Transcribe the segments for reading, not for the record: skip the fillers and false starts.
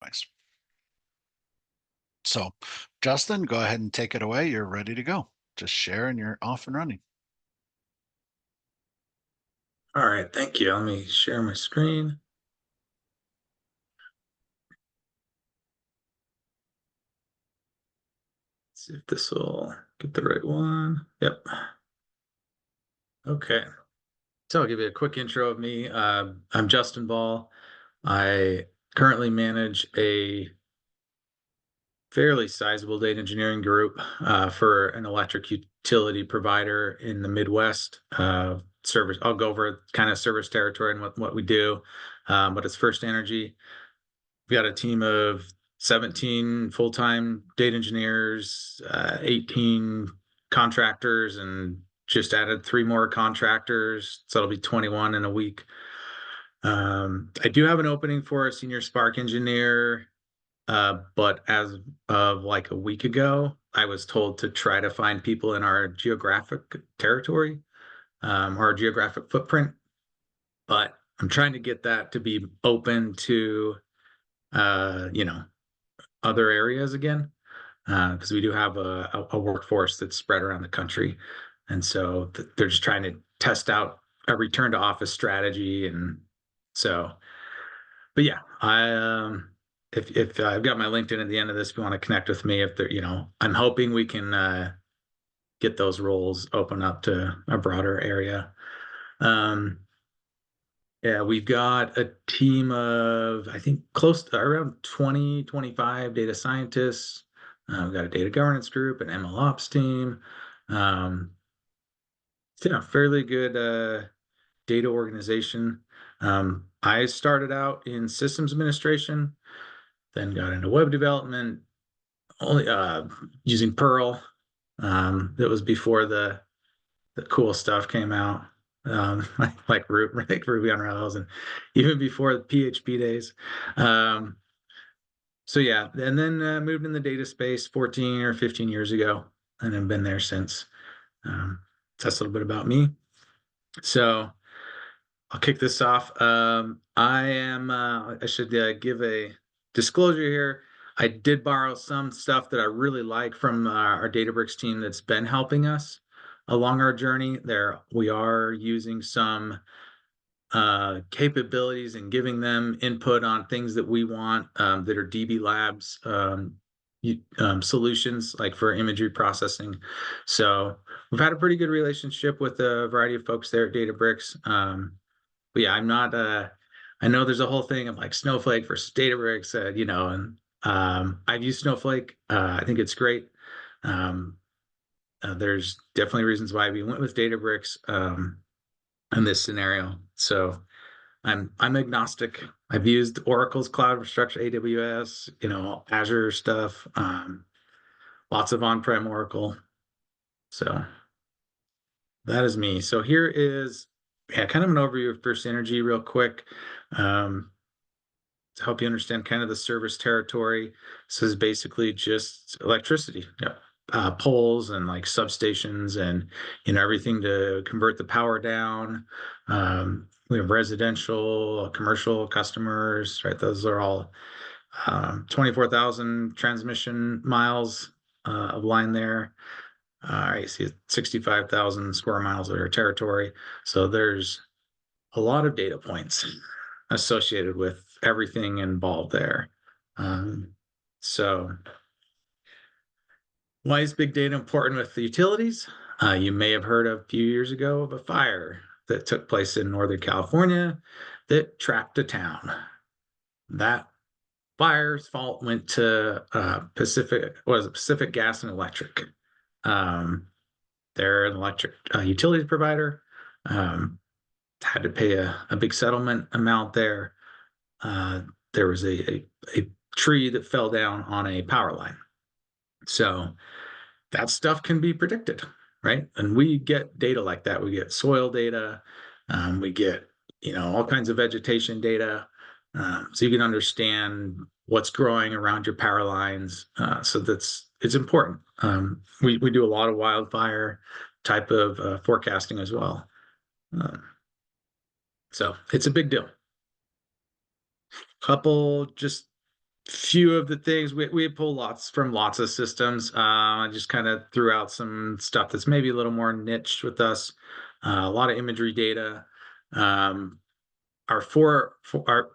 device. So, Justin, go ahead and take it away. You're ready to go. Just share and you're off and running. All right, thank you. Let me share my screen. See if this will get the right one. Yep. Okay. So I'll give you a quick intro of me. I'm Justin Ball. I currently manage a fairly sizable data engineering group for an electric utility provider in the Midwest. Service. I'll go over kind of service territory and what we do, but it's First Energy. We've got a team of 17 full-time data engineers, 18 contractors, and just added 3 more contractors. So it'll be 21 in a week. I do have an opening for a senior Spark engineer, but as of like a week ago, I was told to try to find people in our geographic territory, our geographic footprint. But I'm trying to get that to be open to other areas again, because we do have a workforce that's spread around the country, and so they're just trying to test out a return to office strategy. And so, but yeah, if I've got my LinkedIn at the end of this, if you want to connect with me, if I'm hoping we can get those roles open up to a broader area. Yeah, we've got a team of, I think, close to around 20, 25 data scientists. We've got a data governance group, an ML ops team. Fairly good data organization. I started out in systems administration, then got into web development, only using Perl. That was before the cool stuff came out, like Ruby on Rails, and even before the PHP days. So yeah, and then moved in the data space 14 or 15 years ago, and have been there since. That's a little bit about me. So I'll kick this off. I should give a disclosure here. I did borrow some stuff that I really like from our Databricks team that's been helping us along our journey. There, we are using some capabilities and giving them input on things that we want, that are DB Labs solutions, like for imagery processing. So we've had a pretty good relationship with a variety of folks there at Databricks. But yeah, I'm not. I know there's a whole thing of like Snowflake versus Databricks, and I've used Snowflake. I think it's great. There's definitely reasons why we went with Databricks in this scenario. So I'm agnostic. I've used Oracle's cloud infrastructure, AWS, Azure stuff, lots of on-prem Oracle. So that is me. So here is kind of an overview of First Energy real quick, to help you understand kind of the service territory. This is basically just electricity, poles and like substations and everything to convert the power down. We have residential, commercial customers, right? Those are all 24,000 transmission miles of line there. I see 65,000 square miles of our territory. So there's a lot of data points associated with everything involved there. So why is big data important with the utilities? You may have heard a few years ago of a fire that took place in Northern California that trapped a town. That fire's fault went to Pacific Gas and Electric. They're an electric utility provider. Had to pay a big settlement amount there. There was a tree that fell down on a power line. So that stuff can be predicted, right? And we get data like that. We get soil data. We get, all kinds of vegetation data. So you can understand what's growing around your power lines. So it's important. We do a lot of wildfire type of forecasting as well. So it's a big deal. Couple just few of the things we pull lots from lots of systems. I just kind of threw out some stuff that's maybe a little more niche with us. A lot of imagery data. Um,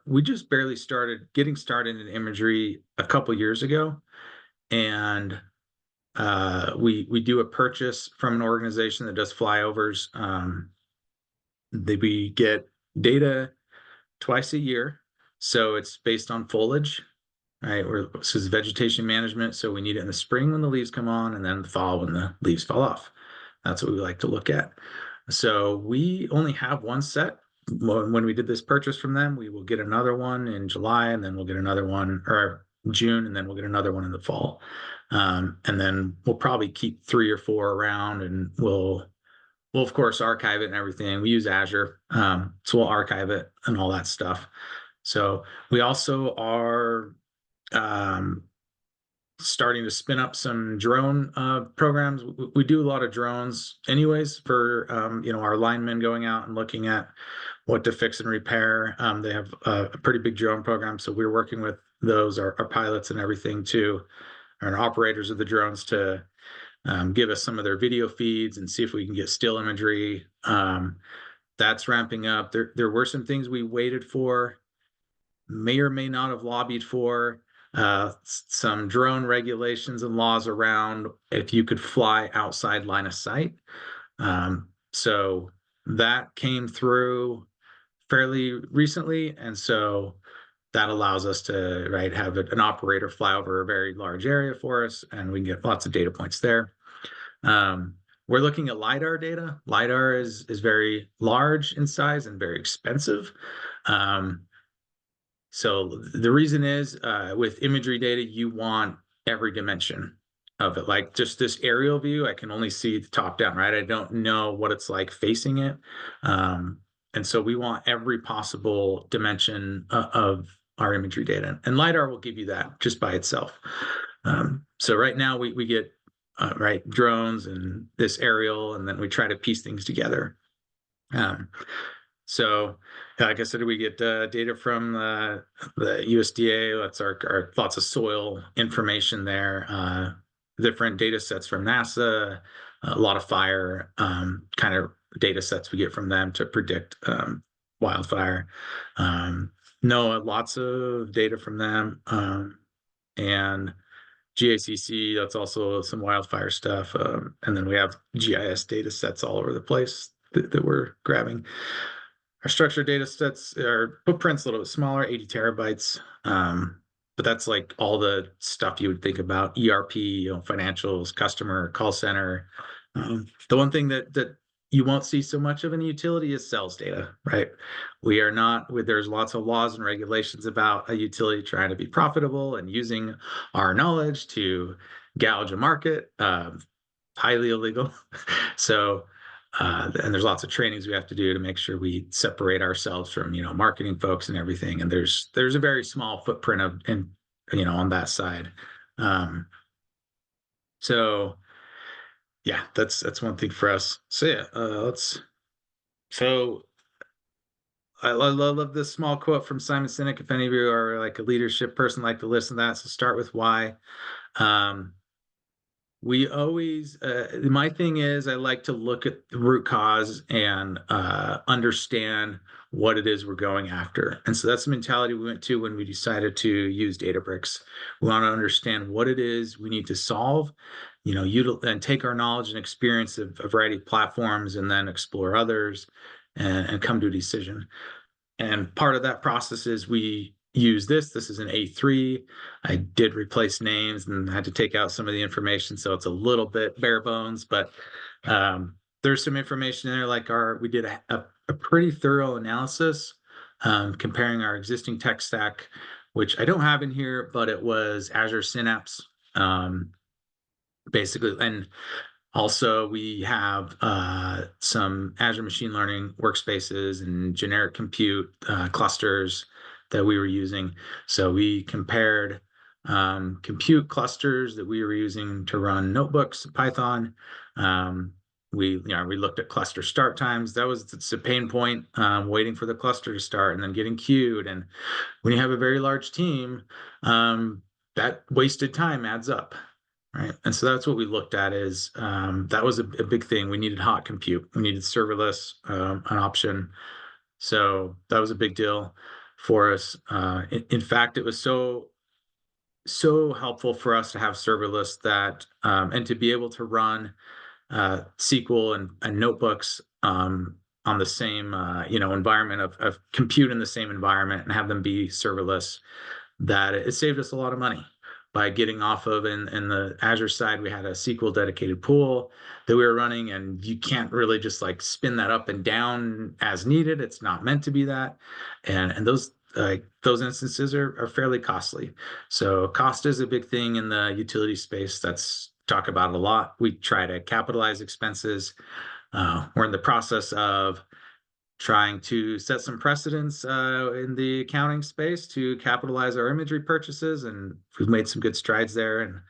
we just barely started getting started in imagery a couple years ago, and we do a purchase from an organization that does flyovers. We get data twice a year, so it's based on foliage, right? This is vegetation management, so we need it in the spring when the leaves come on, and then the fall when the leaves fall off. That's what we like to look at. So we only have one set. When we did this purchase from them, we will get another one in July, and then we'll get another one, or June, and then we'll get another one in the fall. And then we'll probably keep 3 or 4 around, and we'll of course archive it and everything. We use Azure, so we'll archive it and all that stuff. So we also are starting to spin up some drone programs. We do a lot of drones anyways for our linemen going out and looking at what to fix and repair. They have a pretty big drone program, so we're working with those, our pilots and everything too, and operators of the drones to give us some of their video feeds and see if we can get still imagery. That's ramping up. There were some things we waited for, may or may not have lobbied for, some drone regulations and laws around if you could fly outside line of sight. So that came through fairly recently, and so that allows us to have an operator fly over a very large area for us, and we can get lots of data points there. We're looking at LiDAR data. LiDAR is very large in size and very expensive. So the reason is with imagery data, you want every dimension of it. Like just this aerial view, I can only see the top down, right? I don't know what it's like facing it. And so we want every possible dimension of our imagery data. And LiDAR will give you that just by itself. So right now we get drones and this aerial, and then we try to piece things together. So, like I said, we get data from the USDA. That's our lots of soil information there. Different data sets from NASA, a lot of fire kind of data sets we get from them to predict wildfire. NOAA, lots of data from them, and GACC, that's also some wildfire stuff. And then we have GIS data sets all over the place that we're grabbing. Our structured data sets, our footprint's a little bit smaller, 80 terabytes. But that's like all the stuff you would think about: ERP, financials, customer, call center. The one thing that you won't see so much of in a utility is sales data, right? We are not, there's lots of laws and regulations about a utility trying to be profitable and using our knowledge to gouge a market, highly illegal. So, and there's lots of trainings we have to do to make sure we separate ourselves from, marketing folks and everything. And there's a very small footprint on that side. So yeah, that's one thing for us. So yeah, so I love this small quote from Simon Sinek. If any of you are like a leadership person, like to listen to that. So start with why. We always, my thing is I like to look at the root cause and understand what it is we're going after. And so that's the mentality we went to when we decided to use Databricks. We want to understand what it is we need to solve, and take our knowledge and experience of a variety of platforms, and then explore others and come to a decision. And part of that process is we use this. This is an A3. I did replace names and had to take out some of the information, so it's a little bit bare bones, but there's some information in there. Like we did a pretty thorough analysis comparing our existing tech stack, which I don't have in here, but it was Azure Synapse, basically. And also, we have some Azure machine learning workspaces and generic compute clusters that we were using. So we compared compute clusters that we were using to run notebooks, Python, We looked at cluster start times. It's a pain point, waiting for the cluster to start and then getting queued. And when you have a very large team, that wasted time adds up, right? And so that's what we looked at is that was a big thing. We needed hot compute. We needed serverless, an option. So that was a big deal for us. In fact, it was so helpful for us to have serverless that and to be able to run SQL and notebooks on the same environment of compute in the same environment and have them be serverless, that it saved us a lot of money by getting off of in the Azure side. We had a SQL dedicated pool that we were running, and you can't really just like spin that up and down as needed. It's not meant to be that, and those instances are fairly costly. So cost is a big thing in the utility space. That's talk about it a lot. We try to capitalize expenses. We're in the process of trying to set some precedents in the accounting space to capitalize our imagery purchases, and we've made some good strides there, and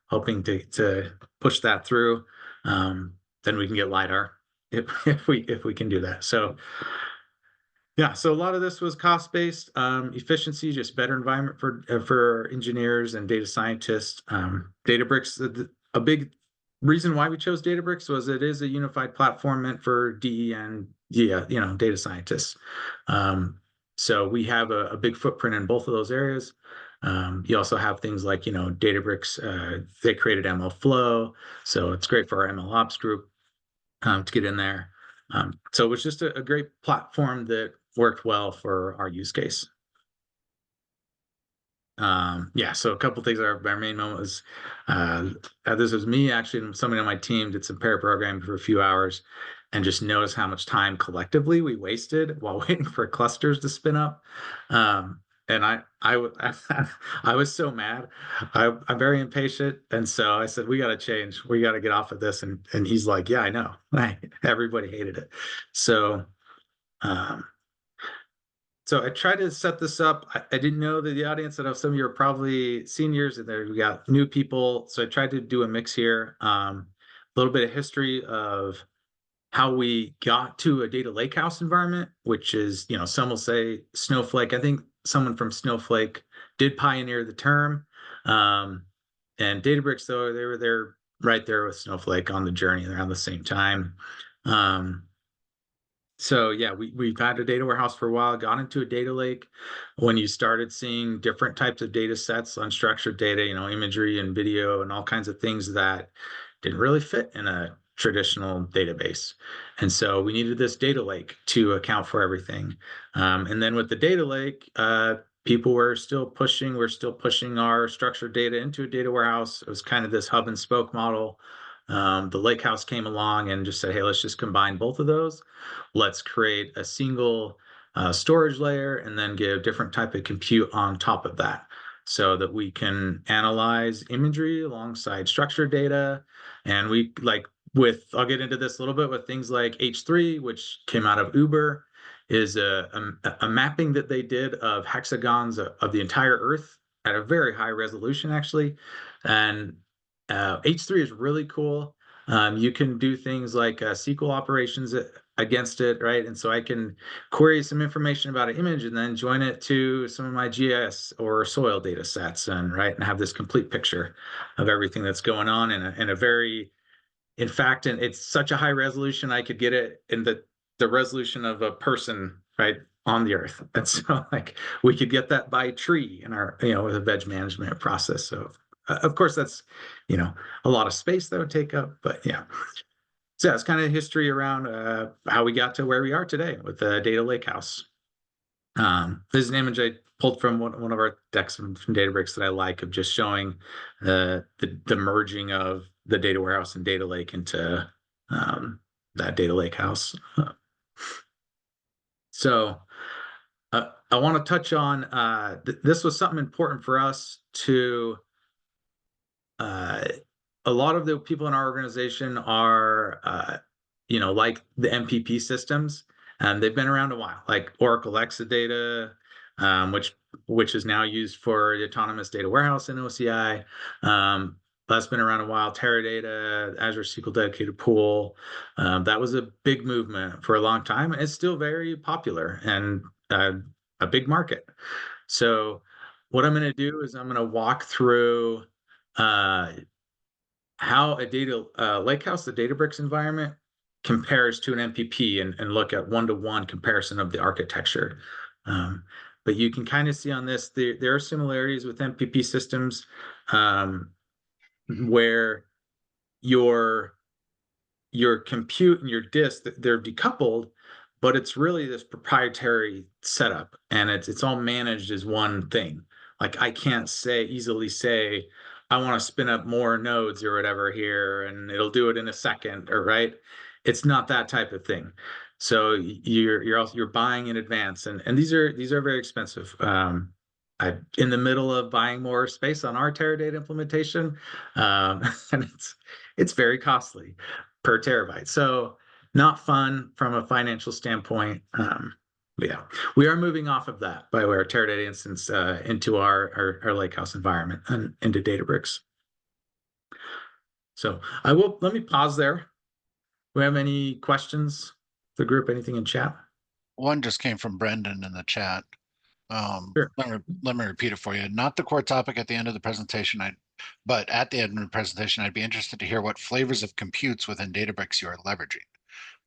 hoping to push that through. Then we can get LiDAR if we can do that. So yeah, so a lot of this was cost-based, efficiency, just better environment for engineers and data scientists. Databricks, a big reason why we chose Databricks was it is a unified platform meant for DE and data scientists. So we have a big footprint in both of those areas. You also have things like Databricks. They created ML Flow, so it's great for our ML Ops group to get in there. So it was just a great platform that worked well for our use case. Yeah, so a couple things. Our main moment was this was me actually, and somebody on my team did some pair programming for a few hours, and just noticed how much time collectively we wasted while waiting for clusters to spin up. And I was so mad. I'm very impatient, and so I said, "We got to change. We got to get off of this." And he's like, "Yeah, I know." Everybody hated it. So um, so I tried to set this up. I didn't know that the audience, that some of you are probably seniors, and there we got new people. So I tried to do a mix here. A little bit of history of how we got to a data lakehouse environment, which is, some will say Snowflake. I think someone from Snowflake did pioneer the term. And Databricks, though, they were there right there with Snowflake on the journey around the same time. So yeah, we've had a data warehouse for a while, got into a data lake when you started seeing different types of data sets, unstructured data, imagery and video and all kinds of things that didn't really fit in a traditional database. And so we needed this data lake to account for everything. And then with the data lake, people we're still pushing our structured data into a data warehouse. It was kind of this hub and spoke model. The Lakehouse came along and just said, hey, let's just combine both of those. Let's create a single storage layer and then give different type of compute on top of that so that we can analyze imagery alongside structured data. And I'll get into this a little bit with things like H3, which came out of Uber, is a mapping that they did of hexagons of the entire Earth at a very high resolution, actually. And H3 is really cool. You can do things like SQL operations against it, right? And so I can query some information about an image and then join it to some of my GIS or soil data sets, and have this complete picture of everything that's going on in a very, in fact, and it's such a high resolution, I could get it in the resolution of a person, right, on the earth. And so we could get that by tree in our, with a veg management process. So of course that's, a lot of space that would take up, but yeah. So that's kind of history around how we got to where we are today with the data lakehouse. This is an image I pulled from one of our decks from Databricks that I like, of just showing the merging of the data warehouse and data lake into that data lakehouse. So I want to touch on this was something important for us to. A lot of the people in our organization are, like the MPP systems, and they've been around a while, like Oracle Exadata, which is now used for the autonomous data warehouse in OCI. That's been around a while. Teradata, Azure SQL Dedicated Pool. That was a big movement for a long time. It's still very popular and a big market. So, what I'm going to do is I'm going to walk through uh, how a data lakehouse, the Databricks environment, compares to an MPP and look at one-to-one comparison of the architecture. Um, but you can kind of see on this, there are similarities with MPP systems where your your compute and your disk, they're decoupled, but it's really this proprietary setup, and it's all managed as one thing. Like I can't easily say I want to spin up more nodes or whatever here, and it'll do it in a second, or right. It's not that type of thing. So you're buying in advance, and these are very expensive. I'm in the middle of buying more space on our Teradata implementation, and it's very costly per terabyte. So not fun from a financial standpoint. But yeah, we are moving off of that by our Teradata instance into our Lakehouse environment and into Databricks. So let me pause there. Do we have any questions? The group, anything in chat? One just came from Brendan in the chat. Sure. Let me repeat it for you. Not the core topic at the end of the presentation, but at the end of the presentation, I'd be interested to hear what flavors of computes within Databricks you are leveraging.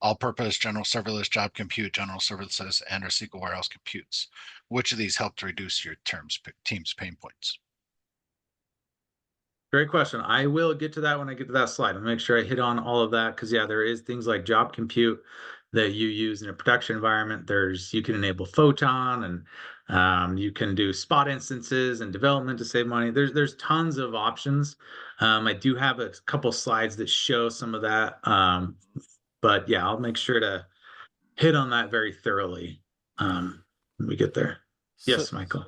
All-purpose, general serverless, job compute, general serverless, and or SQL warehouse computes. Which of these help to reduce your team's pain points? Great question. I will get to that when I get to that slide. I'll make sure I hit on all of that because yeah, there is things like job compute that you use in a production environment. You can enable Photon and you can do spot instances and development to save money. There's tons of options. I do have a couple slides that show some of that. But yeah, I'll make sure to hit on that very thoroughly when we get there. So, Yes, Michael.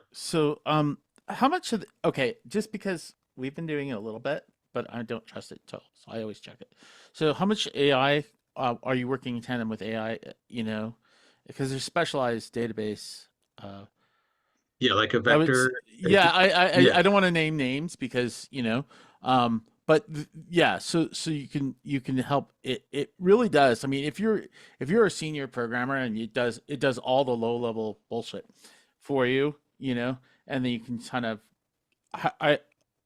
how much of okay, just because we've been doing it a little bit, but I don't trust it so I always check it. So, how much AI are you working in tandem with AI? Because there's specialized database. Yeah, like a I would, vector. yeah, Yeah. I don't want to name names because yeah, so you can help it really does. I mean, if you're a senior programmer and it does all the low level bullshit for you, and then you can kind of I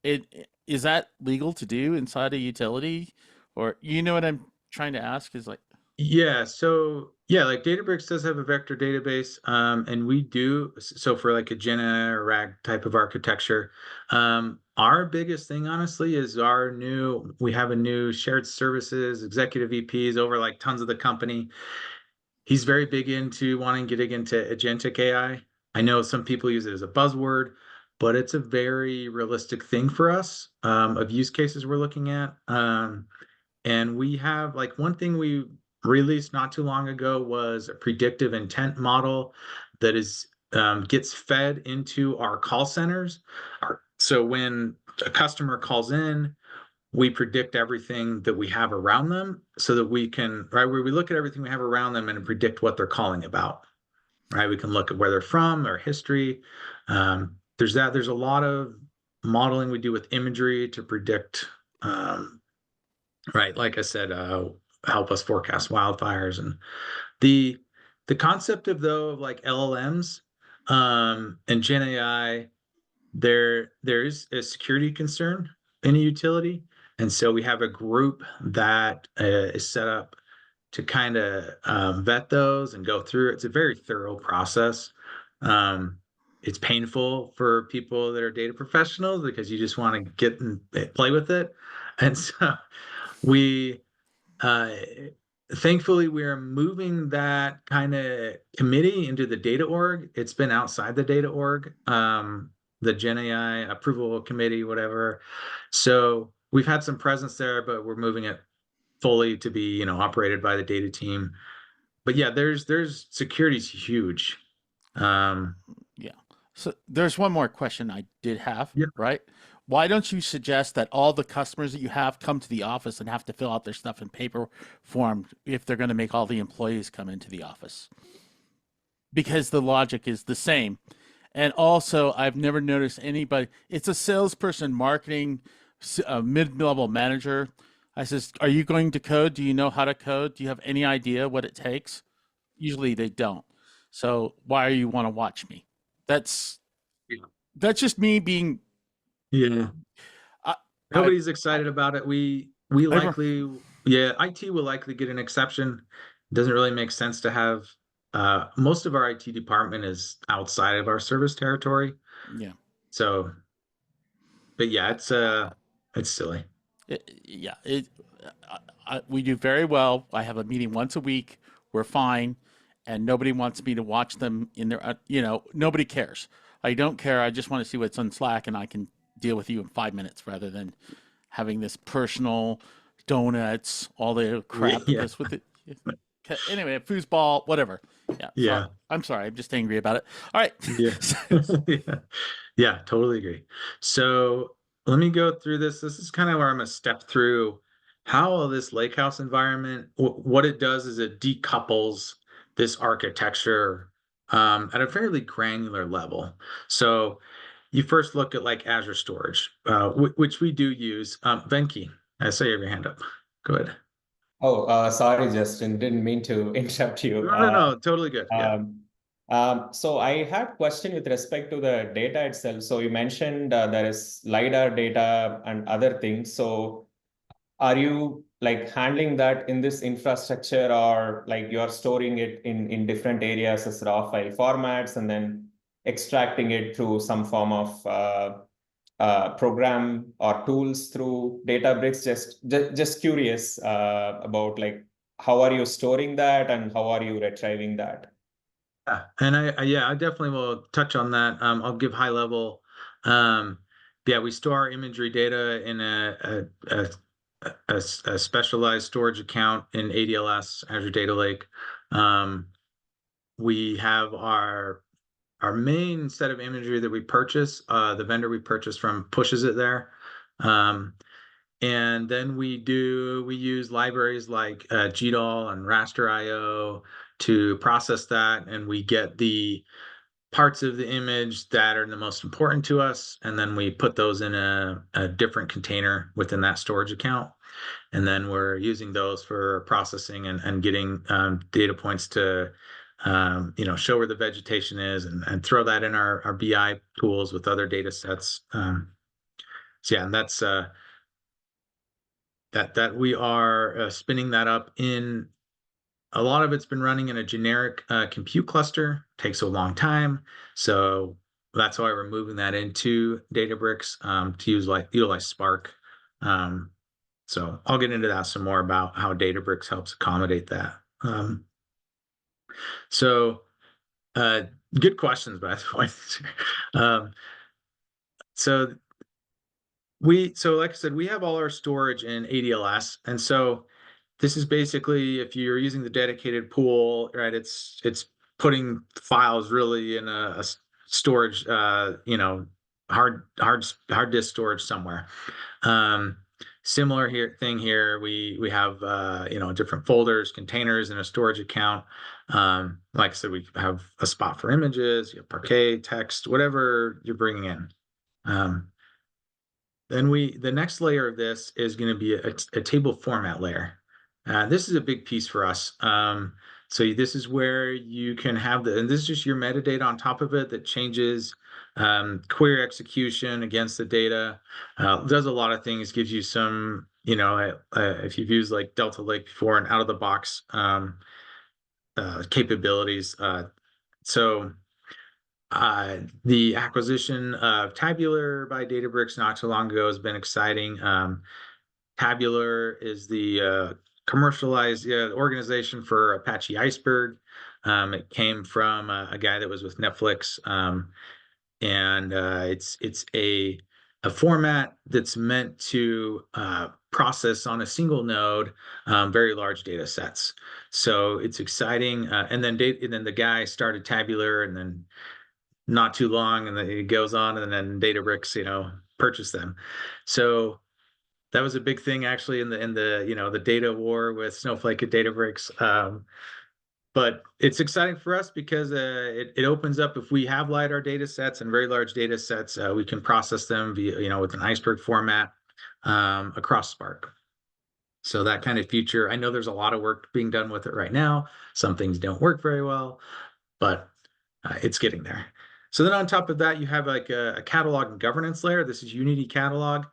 it is that legal to do inside a utility, or what I'm trying to ask is like. Yeah, so yeah, like Databricks does have a vector database, and we do so for like a Jena or RAG type of architecture. Our biggest thing, honestly, is we have a new shared services executive VPs over like tons of the company. He's very big into wanting to get into agentic AI. I know some people use it as a buzzword, but it's a very realistic thing for us of use cases we're looking at. And we have like one thing we released not too long ago was a predictive intent model that is gets fed into our call centers. So when a customer calls in, we predict everything that we have around them so that we can, right, where we look at everything we have around them and predict what they're calling about, right? We can look at where they're from, their history. There's a lot of modeling we do with imagery to predict, right? Like I said, help us forecast wildfires and the the concept of though of like LLMs and Gen AI, there's a security concern in a utility, and so we have a group that is set up to kind of vet those and go through it. It's a very thorough process. It's painful for people that are data professionals because you just want to get and play with it, and so we uh, thankfully we are moving that kind of committee into the data org. It's been outside the data org, the Gen AI approval committee, whatever. So we've had some presence there, but we're moving it fully to be, operated by the data team. But yeah, there's security's huge. Yeah. So there's one more question I did have, Yeah. right? Why don't you suggest that all the customers that you have come to the office and have to fill out their stuff in paper form if they're going to make all the employees come into the office? Because the logic is the same. And also, I've never noticed anybody, it's a salesperson, marketing, a mid-level manager. I says, "Are you going to code? Do you know how to code? Do you have any idea what it takes?" Usually they don't. So why do you want to watch me? That's Yeah. that's just me being. Yeah. I, Nobody's excited about it. We likely, yeah, IT will likely get an exception. It doesn't really make sense to have most of our IT department is outside of our service territory. yeah. So, but yeah, it's silly. We do very well. I have a meeting once a week. We're fine, and nobody wants me to watch them in their. Nobody cares. I don't care. I just want to see what's on Slack, and I can deal with you in 5 minutes rather than having this personal donuts, all the crap that Yeah. goes with it. Anyway, foosball, whatever. Yeah. Yeah. I'm sorry. I'm just angry about it. All right. Yeah. Yeah. Yeah, totally agree. So let me go through this. This is kind of where I'm going to step through how this Lakehouse environment, what it does is it decouples this architecture at a fairly granular level. So you first look at like Azure storage, which we do use. Venki, I saw you have your hand up. Go ahead. Oh, sorry, Justin. Didn't mean to interrupt you. No, totally good. Yeah. So I had question with respect to the data itself. So you mentioned there is LiDAR data and other things. So are you like handling that in this infrastructure, or like you're storing it in different areas as raw file formats and then extracting it through some form of program or tools through Databricks? Just curious about like how are you storing that and how are you retrieving that? Yeah, and I definitely will touch on that. I'll give high level. Yeah, we store our imagery data in a specialized storage account in ADLS, Azure Data Lake. We have our main set of imagery that we purchase. The vendor we purchase from pushes it there. And then we use libraries like GDAL and raster.io to process that, and we get the parts of the image that are the most important to us, and then we put those in a different container within that storage account. And then we're using those for processing and getting data points to show where the vegetation is, and throw that in our BI tools with other data sets. So yeah, and that's that we are spinning that up in. A lot of it's been running in a generic compute cluster. Takes a long time, so that's why we're moving that into Databricks to utilize Spark. So I'll get into that some more about how Databricks helps accommodate that. Good questions, by the way. So like I said, we have all our storage in ADLS, and so this is basically, if you're using the dedicated pool, right? It's putting files really in a storage, hard disk storage somewhere. Similar thing here. We have different folders, containers in a storage account. Like I said, we have a spot for images, you have Parquet, text, whatever you're bringing in. Then the next layer of this is going to be a table format layer. This is a big piece for us. So this is where you can have and this is just your metadata on top of it that changes query execution against the data. Does a lot of things, gives you some, if you've used like Delta Lake before, and out of the box capabilities. So the acquisition of Tabular by Databricks not too long ago has been exciting. Tabular is the commercialized organization for Apache Iceberg. It came from a guy that was with Netflix, and it's a format that's meant to process on a single node very large data sets. So it's exciting. And then the guy started Tabular, and then not too long, and then it goes on, and then Databricks, purchased them. So that was a big thing actually in the data war with Snowflake and Databricks. But it's exciting for us because it opens up, if we have LiDAR data sets and very large data sets, we can process them via with an Iceberg format. across Spark. So that kind of feature, I know there's a lot of work being done with it right now. Some things don't work very well, but it's getting there. So then on top of that, you have like a catalog and governance layer. This is Unity Catalog,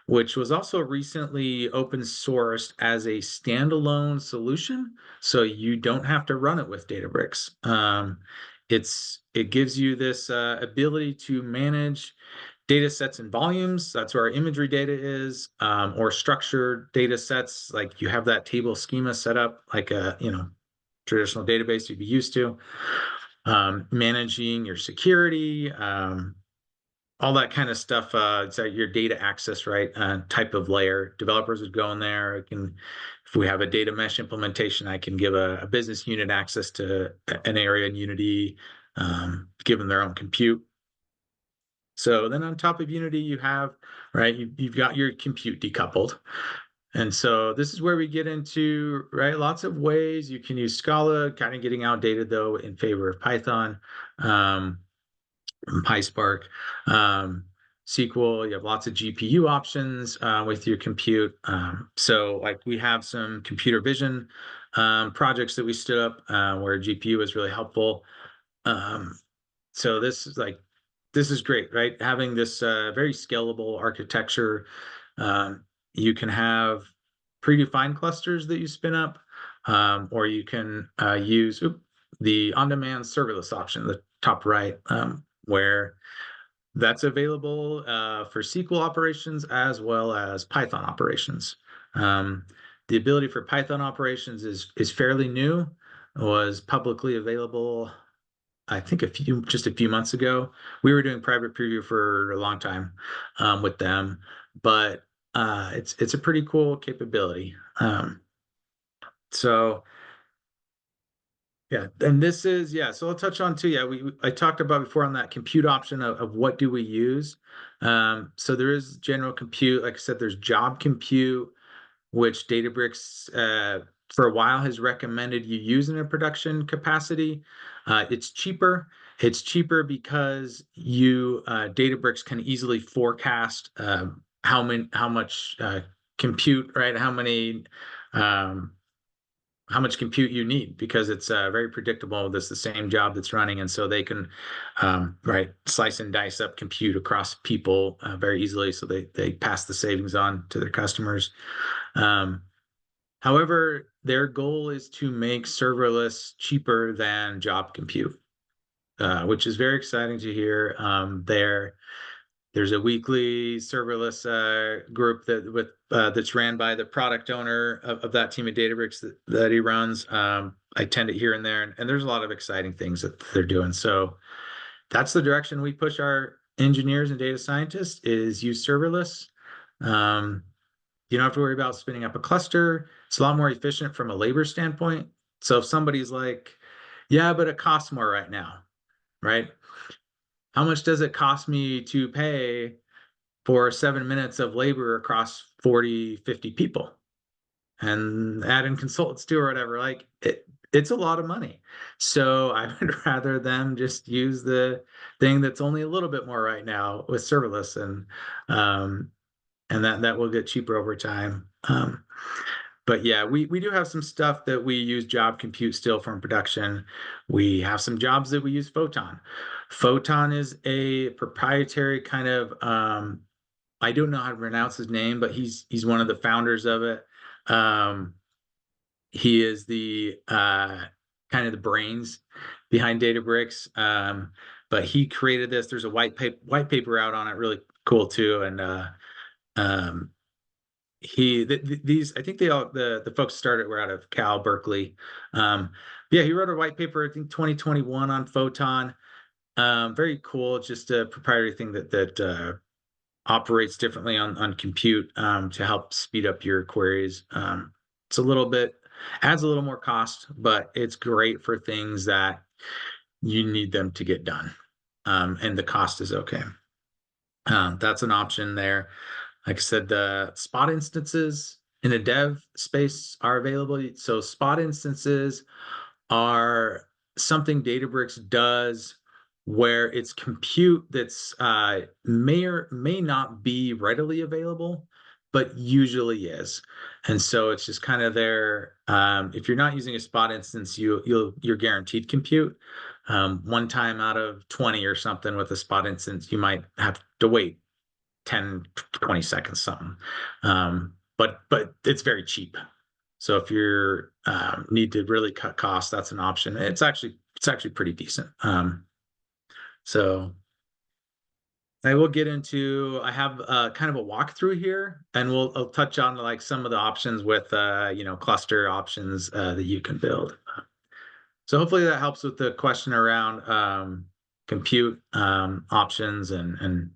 which was also recently open sourced as a standalone solution. So you don't have to run it with Databricks. It gives you this ability to manage data sets and volumes. That's where our imagery data is, or structured data sets. Like you have that table schema set up like a traditional database you'd be used to. Managing your security, all that kind of stuff. It's your data access, right? Type of layer. Developers would go in there. If we have a data mesh implementation, I can give a business unit access to an area in Unity, give them their own compute. So then on top of Unity, you have, right, you've got your compute decoupled. And so this is where we get into, right, lots of ways you can use Scala, kind of getting outdated though in favor of Python, PySpark, SQL. You have lots of GPU options with your compute. So like we have some computer vision projects that we stood up where GPU is really helpful. So this is great, right? Having this very scalable architecture. You can have predefined clusters that you spin up, or you can use the on-demand serverless option, the top right, where that's available for SQL operations as well as Python operations. The ability for Python operations is fairly new. It was publicly available, I think just a few months ago. We were doing private preview for a long time with them, but it's a pretty cool capability. So yeah, and this is, so I'll touch on too. I talked about before on that compute option of what do we use. So there is general compute. Like I said, there's job compute, which Databricks for a while has recommended you use in a production capacity. It's cheaper. It's cheaper because Databricks can easily forecast how much compute, right? How much compute you need, because it's very predictable. This is the same job that's running, and so they can slice and dice up compute across people very easily, so they pass the savings on to their customers. However, their goal is to make serverless cheaper than job compute, which is very exciting to hear. There's a weekly serverless group that's ran by the product owner of that team at Databricks that he runs. I attend it here and there, and there's a lot of exciting things that they're doing. So that's the direction we push our engineers and data scientists, is use serverless. You don't have to worry about spinning up a cluster. It's a lot more efficient from a labor standpoint. So if somebody's like, yeah, but it costs more right now, right? How much does it cost me to pay for 7 minutes of labor across 40, 50 people? And add in consultants too, or whatever. Like it's a lot of money. So I would rather them just use the thing that's only a little bit more right now with serverless, and that will get cheaper over time. But yeah, we do have some stuff that we use job compute still from production. We have some jobs that we use Photon. Photon is a proprietary kind of, I don't know how to pronounce his name, but he's one of the founders of it. He is the kind of the brains behind Databricks. But he created this. There's a white paper out on it, really cool too. And these, I think the folks started were out of Cal Berkeley. He wrote a white paper, I think 2021, on Photon. Very cool. Just a proprietary thing that operates differently on compute to help speed up your queries. It's adds a little more cost, but it's great for things that you need them to get done. And the cost is okay. That's an option there. Like I said, the spot instances in the dev space are available. So spot instances are something Databricks does where it's compute that's may or may not be readily available. but usually is. And so it's just kind of there. If you're not using a spot instance, you're guaranteed compute. One time out of 20 or something with a spot instance, you might have to wait 10, 20 seconds, something. But it's very cheap. So if you're need to really cut costs, that's an option. It's actually pretty decent. So I will get into, I have kind of a walkthrough here, and I'll touch on like some of the options with cluster options that you can build. So hopefully that helps with the question around compute options and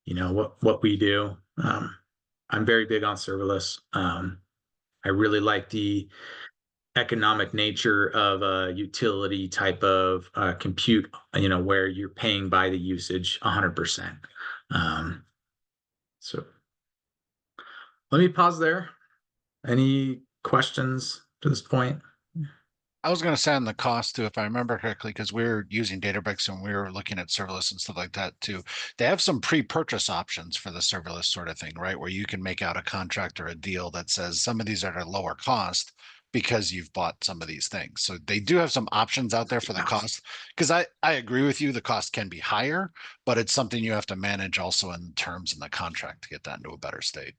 what we do. I'm very big on serverless. I really like the economic nature of a utility type of compute, where you're paying by the usage 100%. So let me pause there. Any questions to this point? I was going to say on the cost too, if I remember correctly, because we're using Databricks and we were looking at serverless and stuff like that too. They have some pre-purchase options for the serverless sort of thing, right? Where you can make out a contract or a deal that says some of these are at a lower cost because you've bought some of these things. So they do have some options out there for the cost. Because I agree with you, the cost can be higher, but it's something you have to manage also in terms in the contract to get that into a better state.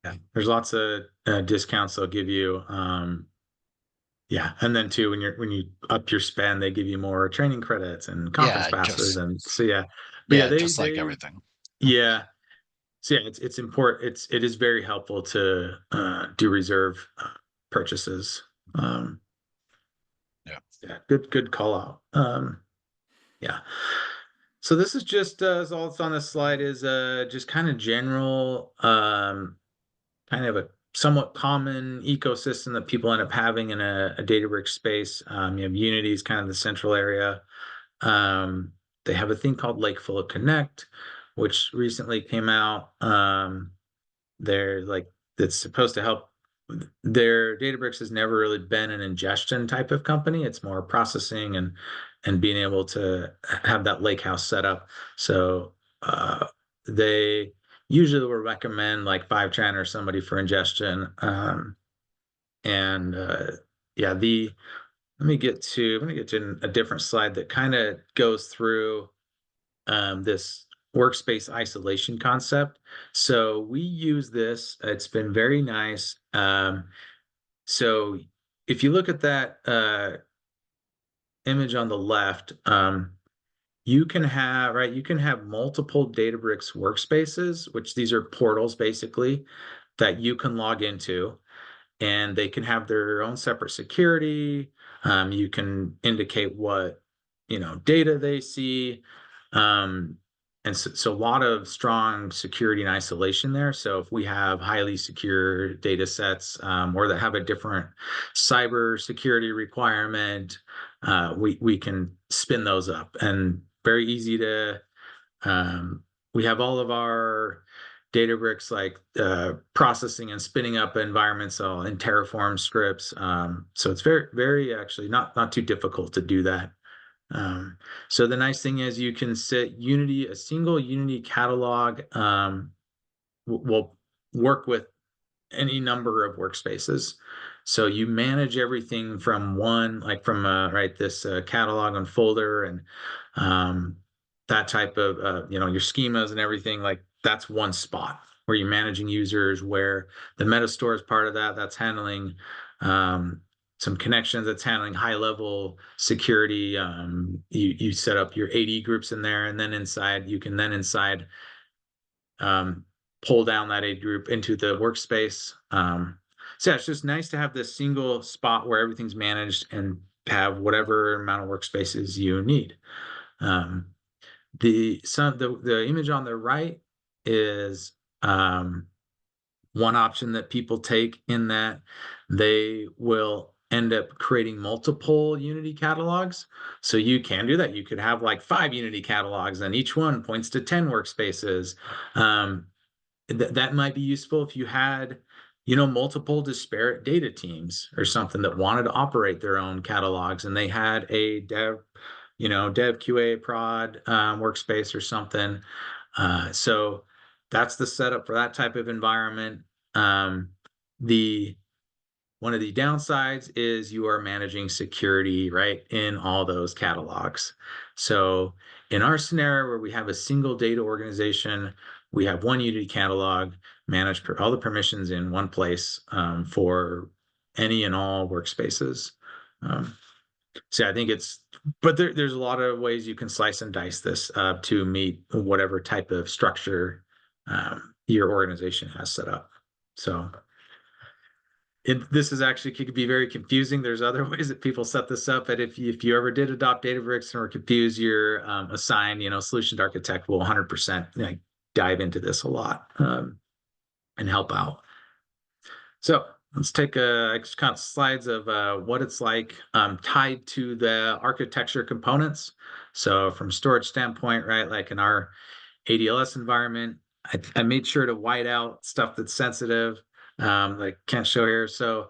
Yeah, there's lots of discounts they'll give you. Yeah, and then too, when you up your spend, they give you more training credits and conference passes, and so but yeah, they just like everything. Yeah, so yeah, it's important. It is very helpful to do reserve purchases. Yeah, good call out. Yeah. So this is just all that's on this slide is just kind of general, kind of a somewhat common ecosystem that people end up having in a Databricks space. You have Unity is kind of the central area. They have a thing called Lakeflow Connect, which recently came out. They're like, that's supposed to help. Their Databricks has never really been an ingestion type of company. It's more processing and being able to have that lakehouse set up. So they usually will recommend like 5chan or somebody for ingestion. Yeah, let me get to a different slide that kind of goes through this workspace isolation concept. So we use this. It's been very nice. So if you look at that image on the left, you can have multiple Databricks workspaces, which these are portals basically that you can log into, and they can have their own separate security. You can indicate what data they see. And so a lot of strong security and isolation there. So if we have highly secure data sets or that have a different cyber security requirement, we can spin those up, and very easy to, we have all of our Databricks like processing and spinning up environments all in Terraform scripts. So it's very, very actually not too difficult to do that. So the nice thing is you can set a single Unity catalog will work with any number of workspaces. So you manage everything from this catalog and folder and that type of, your schemas and everything, like that's one spot where you're managing users, where the Metastore is part of that. That's handling some connections, that's handling high level security. You set up your AD groups in there, and then you can pull down that AD group into the workspace. So yeah, it's just nice to have this single spot where everything's managed and have whatever amount of workspaces you need. The image on the right is one option that people take, in that they will end up creating multiple Unity catalogs. So you can do that. You could have like 5 Unity catalogs, and each one points to 10 workspaces. That might be useful if you had, multiple disparate data teams or something that wanted to operate their own catalogs, and they had a dev QA prod workspace or something. So that's the setup for that type of environment. One of the downsides is you are managing security, right, in all those catalogs. So in our scenario where we have a single data organization, we have one Unity catalog, manage all the permissions in one place for any and all workspaces. So I think but there's a lot of ways you can slice and dice this to meet whatever type of structure your organization has set up. So this is actually could be very confusing. There's other ways that people set this up, but if you ever did adopt Databricks and were confused, you're assigned, solution architect will 100% dive into this a lot and help out. So let's take a kind of slides of what it's like tied to the architecture components. So from storage standpoint, right, like in our ADLS environment, I made sure to white out stuff that's sensitive. I can't show here. So,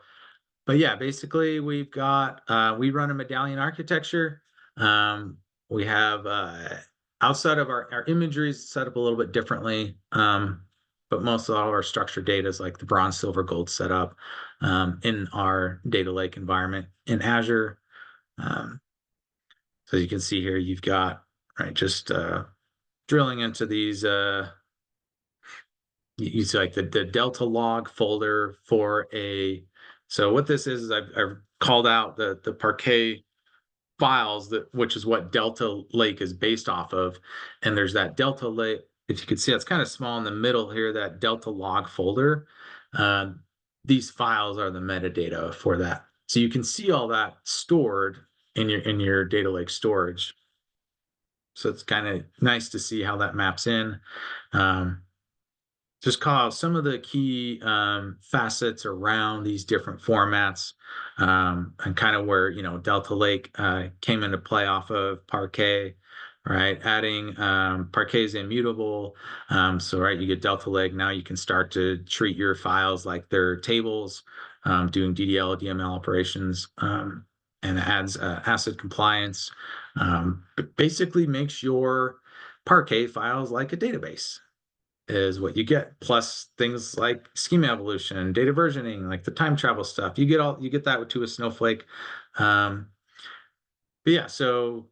but yeah, basically we've got, we run a medallion architecture. We have, outside of our imagery is set up a little bit differently. But most of all our structured data is like the bronze, silver, gold setup in our data lake environment in Azure. So you can see here, you've got, right, just drilling into these, you see like the Delta log folder for so what this is I've called out the Parquet files which is what Delta Lake is based off of. And there's that Delta Lake, if you can see, it's kind of small in the middle here, that Delta log folder. These files are the metadata for that. So you can see all that stored in your data lake storage. So it's kind of nice to see how that maps in. Just call out some of the key facets around these different formats and kind of where, Delta Lake came into play off of Parquet, right? Adding Parquet is immutable. So, right, you get Delta Lake. Now you can start to treat your files like they're tables, doing DDL, DML operations, and adds ACID compliance. Basically makes your Parquet files like a database is what you get, plus things like schema evolution, data versioning, like the time travel stuff. You get that with Snowflake. But yeah, so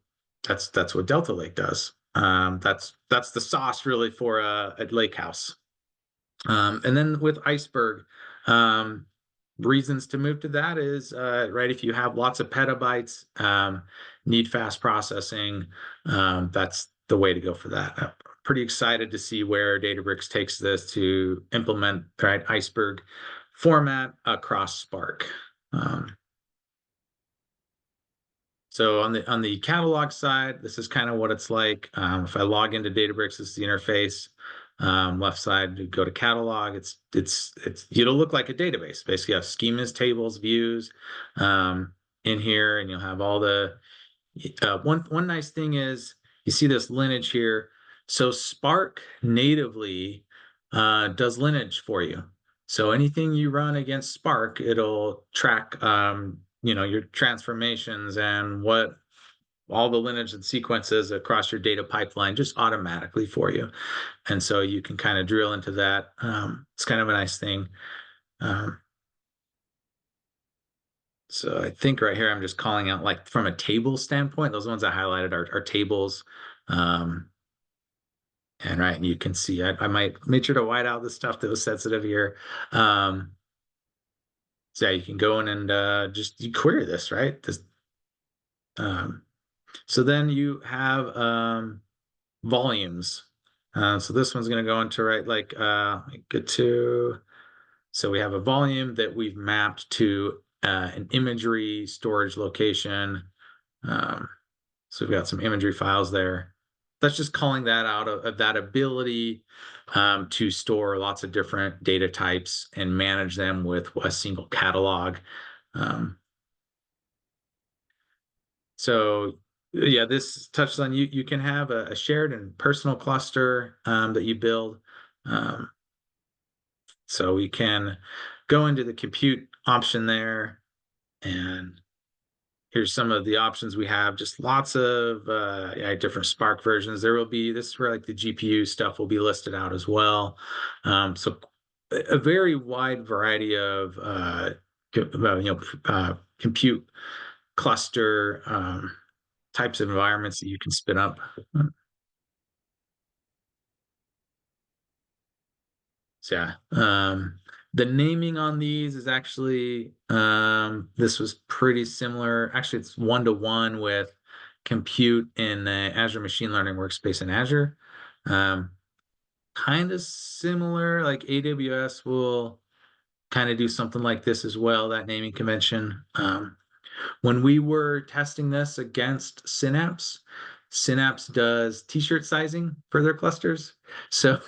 that's what Delta Lake does. That's the sauce really for a Lakehouse. And then with Iceberg, reasons to move to that is right, if you have lots of petabytes, need fast processing, that's the way to go for that. Pretty excited to see where Databricks takes this to implement, right, Iceberg format across Spark. So on the catalog side, this is kind of what it's like. If I log into Databricks, this is the interface. Left side, you go to catalog. It'll look like a database. Basically, you have schemas, tables, views in here, and you'll have all the. One nice thing is you see this lineage here. So Spark natively does lineage for you. So anything you run against Spark, it'll track your transformations and what all the lineage and sequences across your data pipeline just automatically for you. And so you can kind of drill into that. It's kind of a nice thing. So I think right here, I'm just calling out, like, from a table standpoint, those ones I highlighted are tables. And right, and you can see, I might make sure to white out the stuff that was sensitive here. So yeah, you can go in and just you query this, right? So then you have volumes. So this one's going to go into, right, like get to. So we have a volume that we've mapped to an imagery storage location. So we've got some imagery files there. That's just calling that out of that ability to store lots of different data types and manage them with a single catalog. So yeah, this touches on you can have a shared and personal cluster that you build. So we can go into the compute option there and here's some of the options we have, just lots of different Spark versions. There will be, this is where like the GPU stuff will be listed out as well. So a very wide variety of compute cluster types of environments that you can spin up. So yeah, the naming on these is actually, this was pretty similar. Actually, it's 1-to-1 with compute in Azure Machine Learning Workspace in Azure. Kind of similar, like AWS will kind of do something like this as well, that naming convention. When we were testing this against Synapse, Synapse does t-shirt sizing for their clusters. So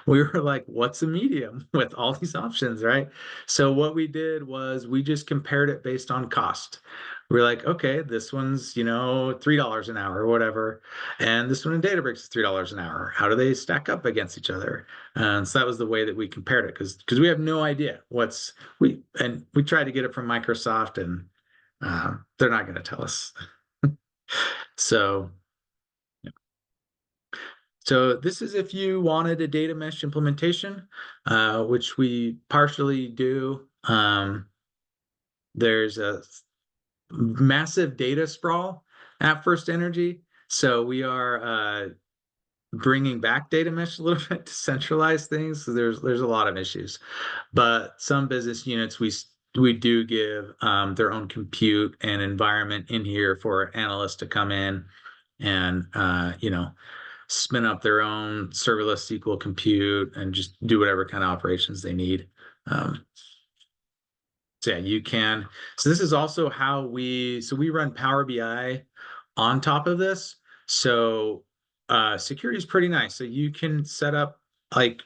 we were like, what's a medium with all these options, right? So what we did was we just compared it based on cost. We're like, okay, this one's, $3 an hour or whatever. And this one in Databricks is $3 an hour. How do they stack up against each other? And so that was the way that we compared it, because we have no idea we tried to get it from Microsoft, and they're not going to tell us. So this is if you wanted a data mesh implementation, which we partially do. There's a massive data sprawl at First Energy. So we are bringing back data mesh a little bit to centralize things. So there's a lot of issues. But some business units, we do give their own compute and environment in here for analysts to come in and spin up their own serverless SQL compute and just do whatever kind of operations they need. So yeah, you can. So this is also how we run Power BI on top of this. So security is pretty nice. So you can set up like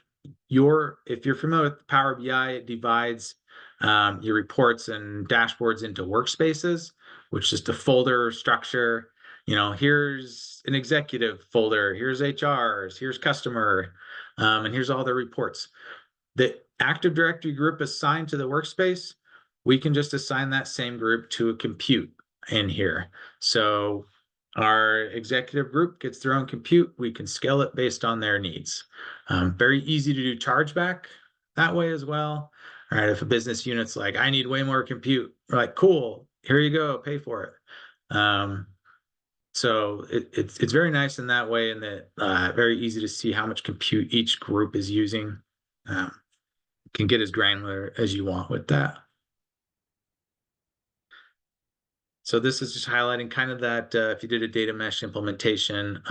if you're familiar with Power BI, it divides your reports and dashboards into workspaces, which is the folder structure. Here's an executive folder, here's HRs, here's customer, and here's all the reports. The Active Directory group assigned to the workspace, we can just assign that same group to a compute in here. So our executive group gets their own compute. We can scale it based on their needs. Very easy to do chargeback that way as well. All right, if a business unit's like, I need way more compute, we're like, cool, here you go, pay for it. So it's very nice in that way, and that very easy to see how much compute each group is using. Can get as granular as you want with that. So this is just highlighting kind of that if you did a data mesh implementation,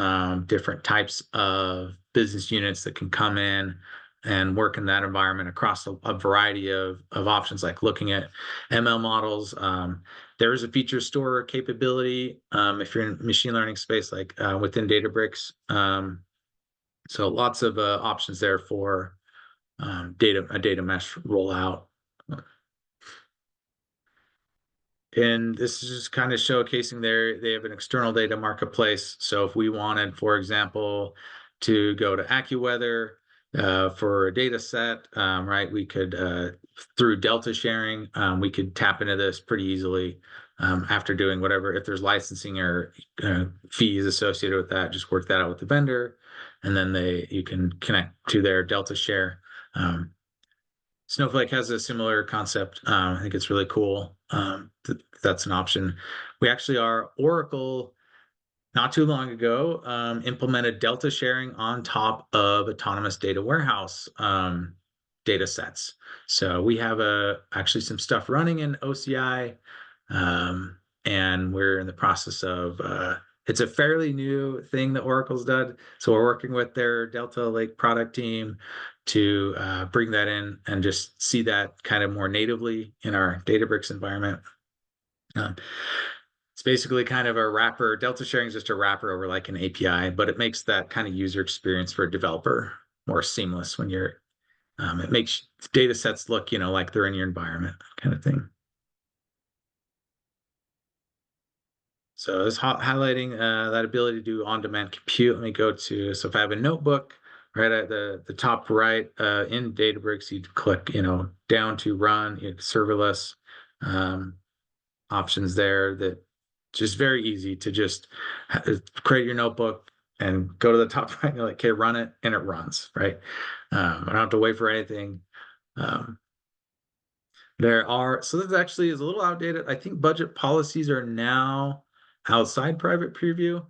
different types of business units that can come in and work in that environment across a variety of options, like looking at ML models. There is a feature store capability if you're in machine learning space, like within Databricks. So lots of options there for a data mesh rollout. And this is just kind of showcasing they have an external data marketplace. So if we wanted, for example, to go to AccuWeather for a data set, right, we could, through Delta sharing, we could tap into this pretty easily after doing whatever. If there's licensing or fees associated with that, just work that out with the vendor, and then you can connect to their Delta share. Snowflake has a similar concept. I think it's really cool. That's an option. We actually Oracle, not too long ago, implemented Delta sharing on top of autonomous data warehouse data sets. So we have actually some stuff running in OCI, and we're in the process of it's a fairly new thing that Oracle's done. So we're working with their Delta Lake product team to bring that in and just see that kind of more natively in our Databricks environment. It's basically kind of a wrapper. Delta sharing is just a wrapper over like an API, but it makes that kind of user experience for a developer more seamless when you're, it makes data sets look, like they're in your environment kind of thing. So it's highlighting that ability to do on-demand compute. Let me go to, so if I have a notebook, right at the top right in Databricks, you'd click, down to run, serverless options there that just very easy to just create your notebook and go to the top right, and you're like, okay, run it, and it runs, right? I don't have to wait for anything. So this actually is a little outdated. I think budget policies are now outside private preview.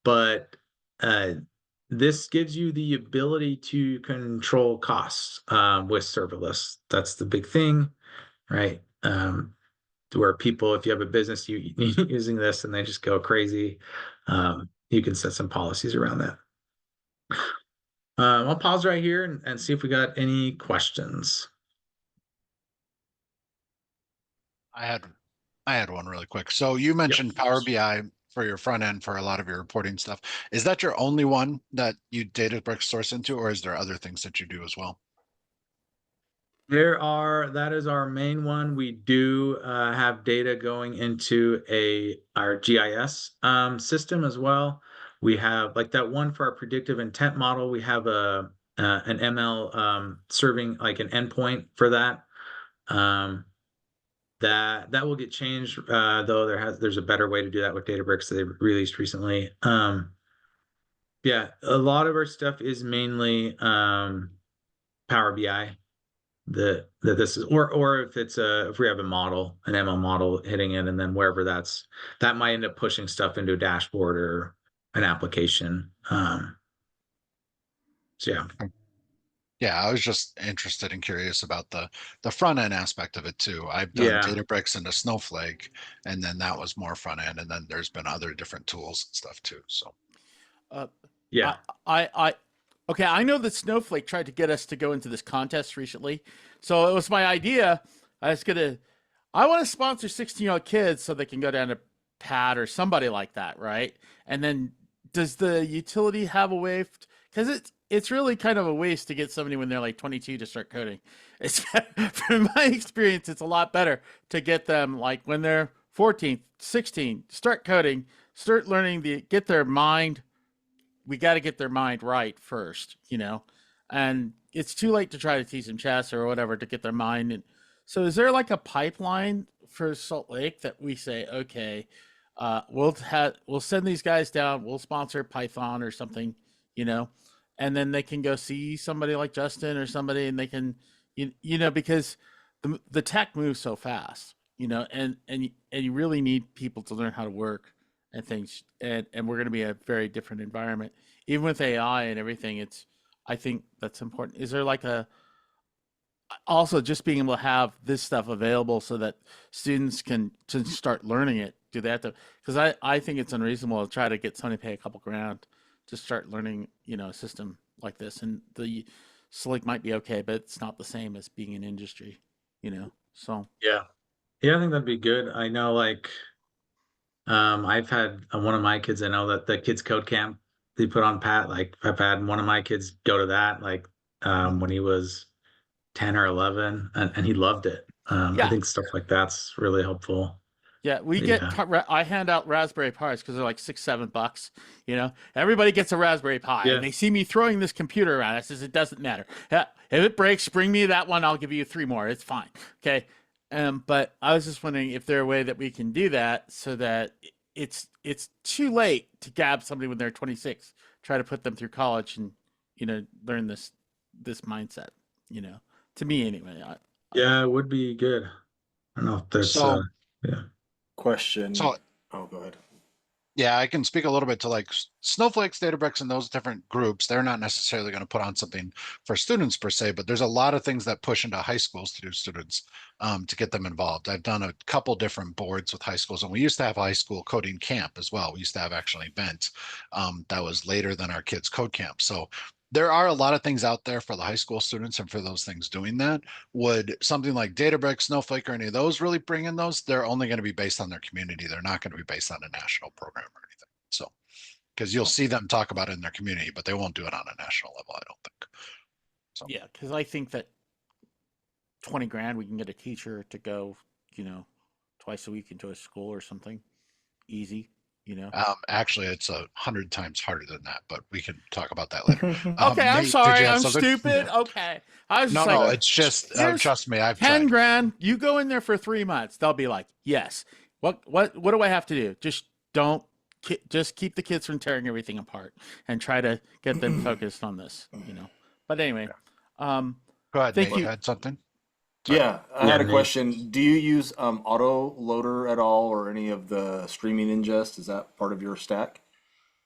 But this gives you the ability to control costs with serverless. That's the big thing, right? Where people, if you have a business using this and they just go crazy, you can set some policies around that. I'll pause right here and see if we got any questions. I had one really quick. So you mentioned Power BI for your front end for a lot of your reporting stuff. Is that your only one that you Databricks source into, or is there other things that you do as well? That is our main one. We do have data going into our GIS system as well. We have like that one for our predictive intent model. We have an ML serving like an endpoint for that. That will get changed though. There's a better way to do that with Databricks that they released recently. Yeah, a lot of our stuff is mainly Power BI. That this is, or if we have a model, an ML model hitting it, and then wherever that might end up pushing stuff into a dashboard or an application. So yeah. Yeah, I was just interested and curious about the front end aspect of it too. I've done Databricks into Snowflake, and then that was more front end, and then there's been other different tools and stuff too. So yeah, okay, I know that Snowflake tried to get us to go into this contest recently, so it was my idea. I want to sponsor 16-year-old kids so they can go down to Pat or somebody like that, right? And then does the utility have a way? Because it's really kind of a waste to get somebody when they're like 22 to start coding. From my experience, it's a lot better to get them like when they're 14, 16, start coding, start learning get their mind. We got to get their mind right first, and it's too late to try to teach them chess or whatever to get their mind. And so is there like a pipeline for Salt Lake that we say, okay, we'll send these guys down, we'll sponsor Python or something, and then they can go see somebody like Justin or somebody, and they can, because the tech moves so fast, and you really need people to learn how to work and things, and we're going to be a very different environment, even with AI and everything. I think that's important. Is there like also just being able to have this stuff available so that students can start learning it? Do they have to? Because I think it's unreasonable to try to get somebody to pay a couple grand to start learning, a system like this. And the Slick might be okay, but it's not the same as being an industry, so. Yeah, I think that'd be good. I know, like, I've had one of my kids, I know that the kids code camp they put on Pat, like I've had one of my kids go to that, like when he was 10 or 11, and he loved it. I think stuff like that's really helpful. Yeah, I hand out Raspberry Pis because they're like $6-7. Everybody gets a Raspberry Pi, and they see me throwing this computer around. I says, it doesn't matter. If it breaks, bring me that one. I'll give you 3 more. It's fine. Okay. But I was just wondering if there's a way that we can do that so that it's too late to gab somebody when they're 26, try to put them through college and, learn this mindset, to me anyway. It would be good. I don't know if there's, question. So, oh, go ahead. Yeah, I can speak a little bit to like Snowflake, Databricks, and those different groups. They're not necessarily going to put on something for students per se, but there's a lot of things that push into high schools to do students to get them involved. I've done a couple different boards with high schools, and we used to have a high school coding camp as well. We used to have actually an event that was later than our kids' code camp. So there are a lot of things out there for the high school students and for those things doing that. Would something like Databricks, Snowflake, or any of those really bring in those? They're only going to be based on their community. They're not going to be based on a national program or anything. So, because you'll see them talk about it in their community, but they won't do it on a national level, I don't think. So. Yeah, because I think that 20 grand, we can get a teacher to go, twice a week into a school or something. Easy. Actually, it's 100 times harder than that, but we can talk about that later. Okay, I'm sorry, I'm stupid. Okay, I was just no, it's just trust me. I've 10 tried. grand. You go in there for 3 months, they'll be like, yes, What do I have to do? Just just keep the kids from tearing everything apart and try to get them focused on this, you know. But anyway, Go ahead, thank Nate, you. had something? Sorry. Yeah, I Yeah, had a Nate. question. Do you use auto loader at all, or any of the streaming ingest? Is that part of your stack?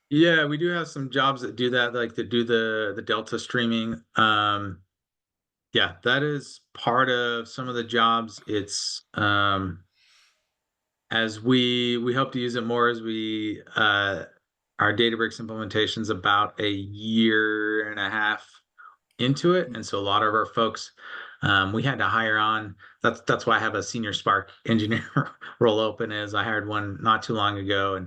Yeah, we do have some jobs that do that, like that do the Delta streaming. Yeah, that is part of some of the jobs. It's as we hope to use it more as we our Databricks implementation's about a year and a half into it, and so a lot of our folks we had to hire on. That's why I have a senior Spark engineer role open. Is I hired one not too long ago,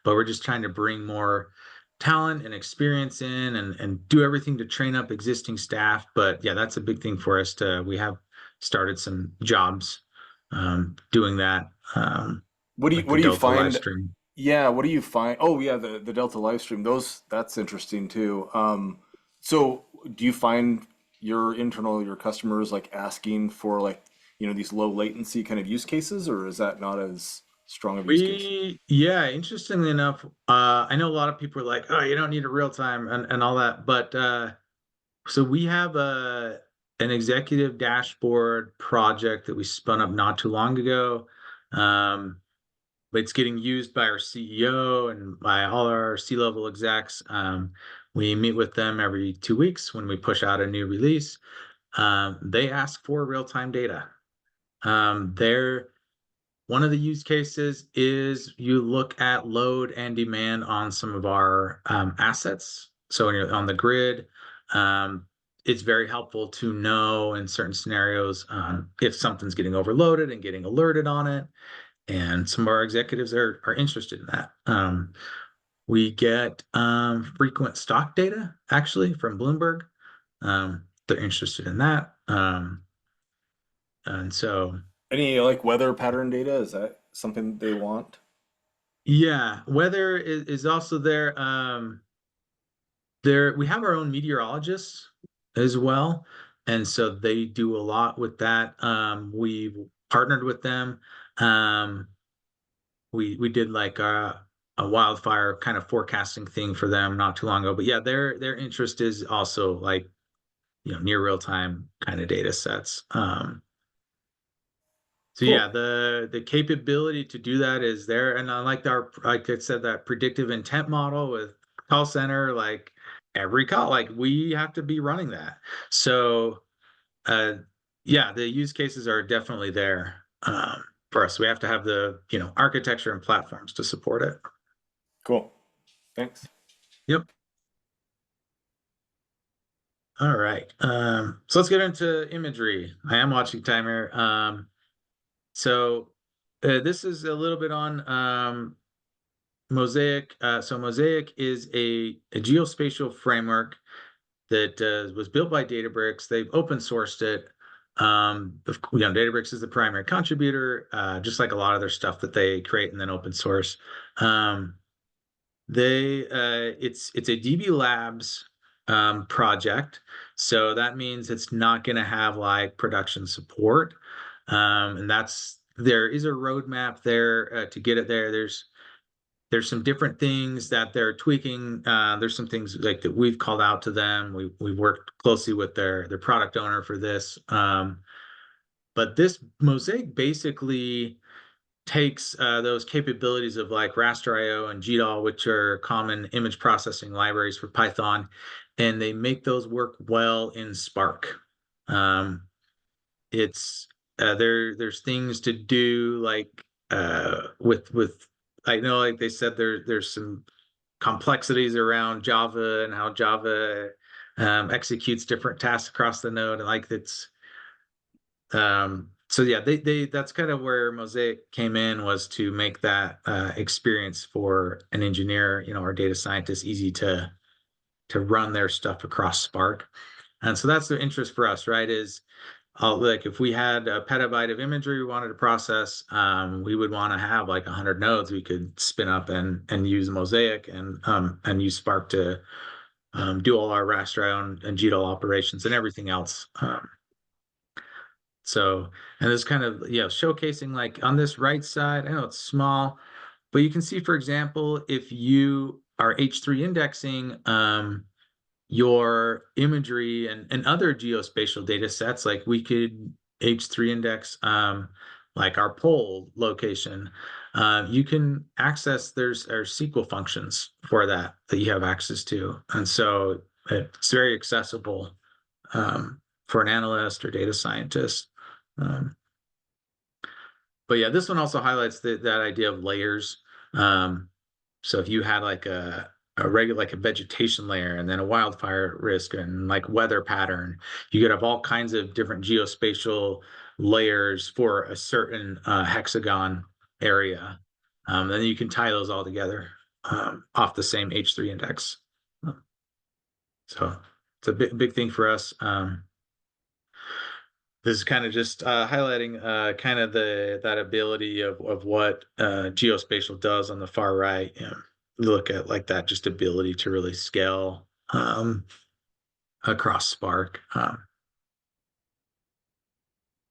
but we're just trying to bring more talent and experience in and do everything to train up existing staff. But yeah, that's a big thing for us. We have started some jobs doing that. Like What the do you Delta live find? stream. Yeah, what do you find? Oh yeah, the Delta live stream. That's interesting too. So do you find your customers like asking for like, these low latency kind of use cases, or is that not as strong of a use case? Yeah, interestingly enough, I know a lot of people are like, oh, you don't need a real time and all that, but so we have an executive dashboard project that we spun up not too long ago. But it's getting used by our CEO and by all our C-level execs. We meet with them every 2 weeks when we push out a new release. They ask for real-time data. They're One of the use cases is you look at load and demand on some of our assets. So when you're on the grid, it's very helpful to know in certain scenarios if something's getting overloaded and getting alerted on it. And some of our executives are interested in that. We get frequent stock data actually from Bloomberg. They're interested in that. And so Any like weather pattern data? Is that something they want? yeah, weather is also there. We have our own meteorologists as well, and so they do a lot with that. We've partnered with them. We did like a wildfire kind of forecasting thing for them not too long ago. But yeah, their interest is also like near real time kind of data sets. So Cool. yeah, the capability to do that is there, and like I said, that predictive intent model with call center, like every call, like we have to be running that. So yeah, the use cases are definitely there for us. We have to have the architecture and platforms to support it. Cool. Thanks. Yep. All right. So let's get into imagery. I am watching time here. So this is a little bit on Mosaic. So Mosaic is a geospatial framework that was built by Databricks. They've open sourced it. Databricks is the primary contributor, just like a lot of their stuff that they create and then open source. It's a DB Labs project, so that means it's not going to have like production support, and there is a roadmap there to get it there. There's some different things that they're tweaking. There's some things like that we've called out to them. We've worked closely with their product owner for this. But this Mosaic basically takes those capabilities of like raster.io and GDAL, which are common image processing libraries for Python, and they make those work well in Spark. There's things to do like with I know like they said there's some complexities around Java and how Java executes different tasks across the node, and like it's so yeah, that's kind of where Mosaic came in, was to make that experience for an engineer, our data scientist, easy to run their stuff across Spark. And so that's the interest for us, right? Is like if we had a petabyte of imagery we wanted to process, we would want to have like 100 nodes we could spin up and use Mosaic and use Spark to do all our raster and GDAL operations and everything else. So, and this kind of, showcasing like on this right side, I know it's small, but you can see, for example, if you are H3 indexing your imagery and other geospatial data sets, like we could H3 index like our pole location. You can access, there's SQL functions for that you have access to. And so it's very accessible for an analyst or data scientist. But yeah, this one also highlights that idea of layers. So if you had like a regular, like a vegetation layer and then a wildfire risk and like weather pattern, you could have all kinds of different geospatial layers for a certain hexagon area. Then you can tie those all together off the same H3 index. So it's a big thing for us. This is kind of just highlighting kind of that ability of what geospatial does on the far right. Look at like that just ability to really scale across Spark.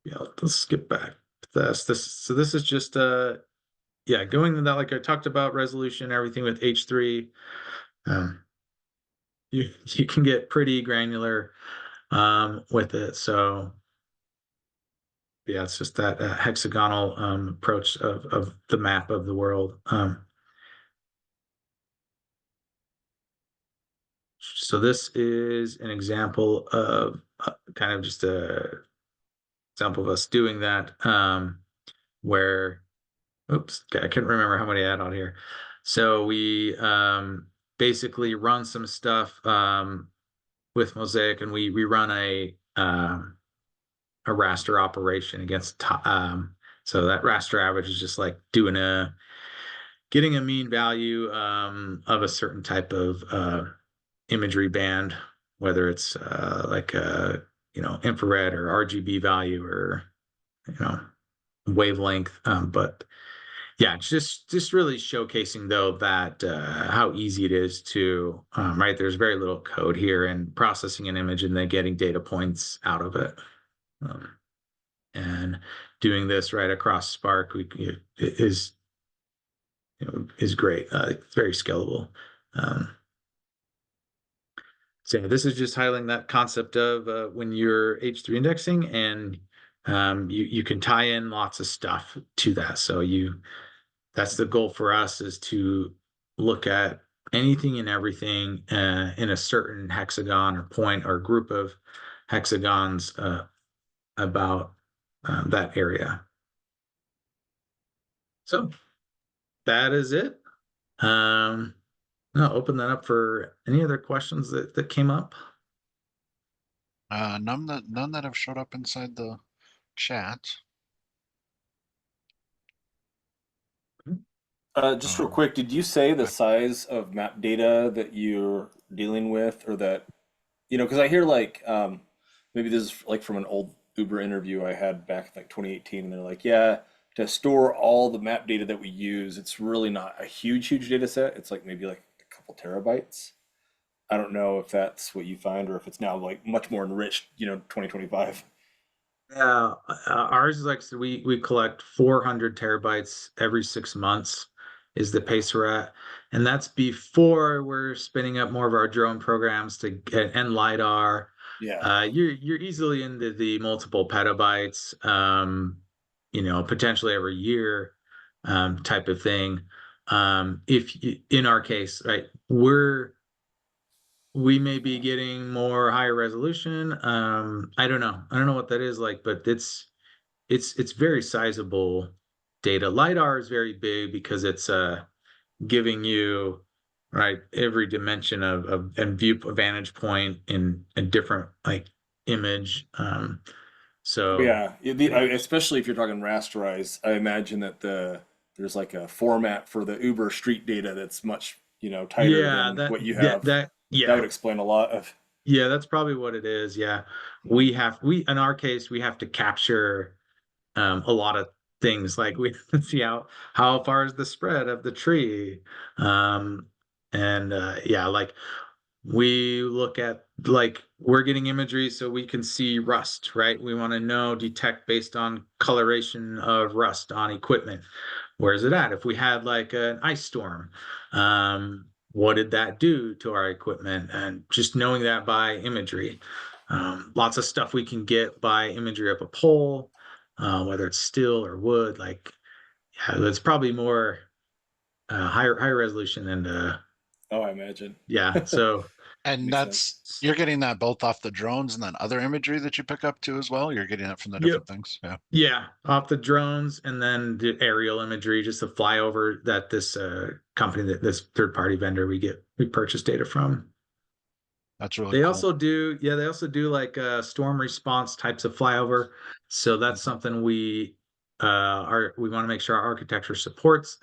Let's skip back to this. So this is just going to that, like I talked about, resolution, everything with H3. You can get pretty granular with it. So yeah, it's just that hexagonal approach of the map of the world. So this is an example of kind of just a example of us doing that, where, oops, okay, I couldn't remember how many I had on here. So we basically run some stuff with Mosaic, and we run a raster operation against so that raster average is just like getting a mean value of a certain type of imagery band, whether it's like a infrared or RGB value or wavelength. But yeah, it's just really showcasing though that how easy it is to right. There's very little code here, and processing an image and then getting data points out of it. And doing this right across Spark is great. It's very scalable. So this is just highlighting that concept of when you're H3 indexing, and you can tie in lots of stuff to that. So that's the goal for us, is to look at anything and everything in a certain hexagon or point or group of hexagons about that area. So that is it. I'll open that up for any other questions that came up. None that have showed up inside the chat. Just real quick, did you say the size of map data that you're dealing with, or that, because I hear like, maybe this is like from an old Uber interview I had back in like 2018, and they're like, yeah, to store all the map data that we use, it's really not a huge data set. It's like maybe like a couple terabytes. I don't know if that's what you find, or if it's now like much more enriched, 2025. Yeah, ours is like, so we collect 400 terabytes every 6 months is the pace we're at, and that's before we're spinning up more of our drone programs to get, and LiDAR. Yeah. You're easily into the multiple petabytes, potentially every year, type of thing. In our case, right, we may be getting more higher resolution. I don't know what that is like, but it's very sizable data. LiDAR is very big because it's giving you right every dimension of and view vantage point in a different like image. So Yeah, especially if you're talking rasterized, I imagine that there's like a format for the Uber street data that's much, tighter yeah, than what you have. That would explain a lot of. yeah, that's probably what it is. Yeah, we in our case we have to capture a lot of things, like we see how far is the spread of the tree, and yeah, like we look at like we're getting imagery so we can see rust, right? We want to know, detect based on coloration of rust on equipment. Where is it at? If we had like an ice storm, what did that do to our equipment? And just knowing that by imagery. Lots of stuff we can get by imagery up a pole, whether it's steel or wood. Like, yeah, it's probably more higher resolution than Oh, I imagine. yeah. So And Makes that's you're getting that both off the drones and then other imagery that you pick up too as well. You're getting it from the yep. different things. Yeah. Yeah, off the drones and then the aerial imagery, just the flyover that this company, that this third-party vendor we purchase data from. That's really They cool. also do, yeah, they also do like storm response types of flyover. So that's something we want to make sure our architecture supports.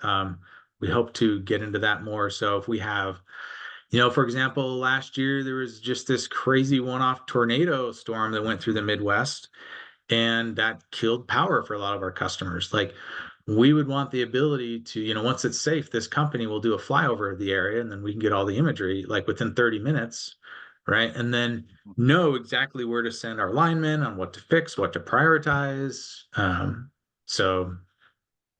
We hope to get into that more. So if we have, for example, last year there was just this crazy one-off tornado storm that went through the Midwest, and that killed power for a lot of our customers. Like, we would want the ability to, once it's safe, this company will do a flyover of the area and then we can get all the imagery like within 30 minutes, right? And then know exactly where to send our linemen on what to fix, what to prioritize. So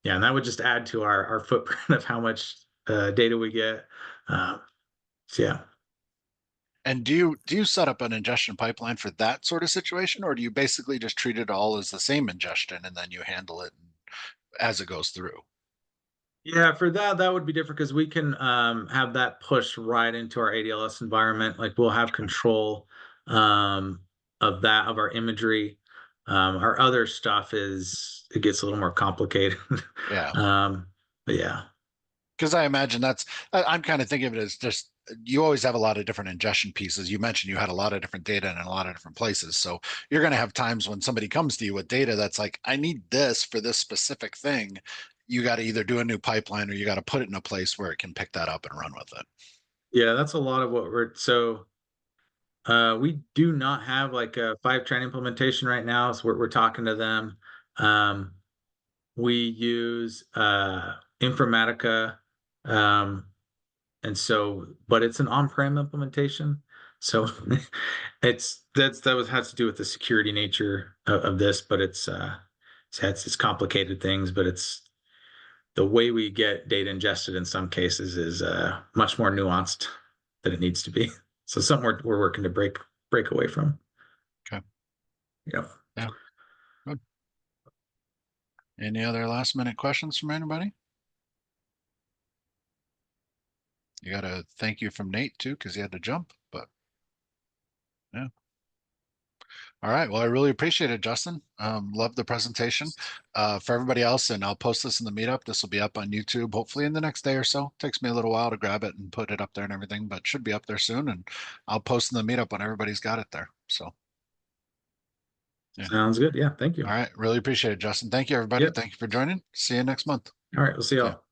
yeah, and that would just add to our footprint of how much data we get. So yeah. And do you set up an ingestion pipeline for that sort of situation, or do you basically just treat it all as the same ingestion and then you handle it as it goes through? Yeah, for that would be different because we can have that push right into our ADLS environment. Like, we'll have control of our imagery. Our other stuff it gets a little more complicated. Yeah. But yeah. Because I imagine I'm kind of thinking of it as just, you always have a lot of different ingestion pieces. You mentioned you had a lot of different data in a lot of different places. So you're going to have times when somebody comes to you with data that's like, I need this for this specific thing. You got to either do a new pipeline or you got to put it in a place where it can pick that up and run with it. Yeah, that's a lot of what we do not have like a Fivetran implementation right now, so we're talking to them. We use Informatica, and so, but it's an on-prem implementation, so has to do with the security nature of this, but it's complicated things, but it's the way we get data ingested in some cases is much more nuanced than it needs to be. So something we're working to break away from. Okay. Yeah. Yeah. Good. Any other last minute questions from anybody? You got a thank you from Nate too, because he had to jump, but yeah. All right. Well, I really appreciate it, Justin. Love the presentation. For everybody else, and I'll post this in the meetup. This will be up on YouTube, hopefully in the next day or so. Takes me a little while to grab it and put it up there and everything, but should be up there soon. And I'll post in the meetup when everybody's got it there. So yeah. Sounds good. Yeah. Thank you. All right. Really appreciate it, Justin. Thank you, everybody. Yep. Thank you for joining. See you next month. All right. We'll see y'all.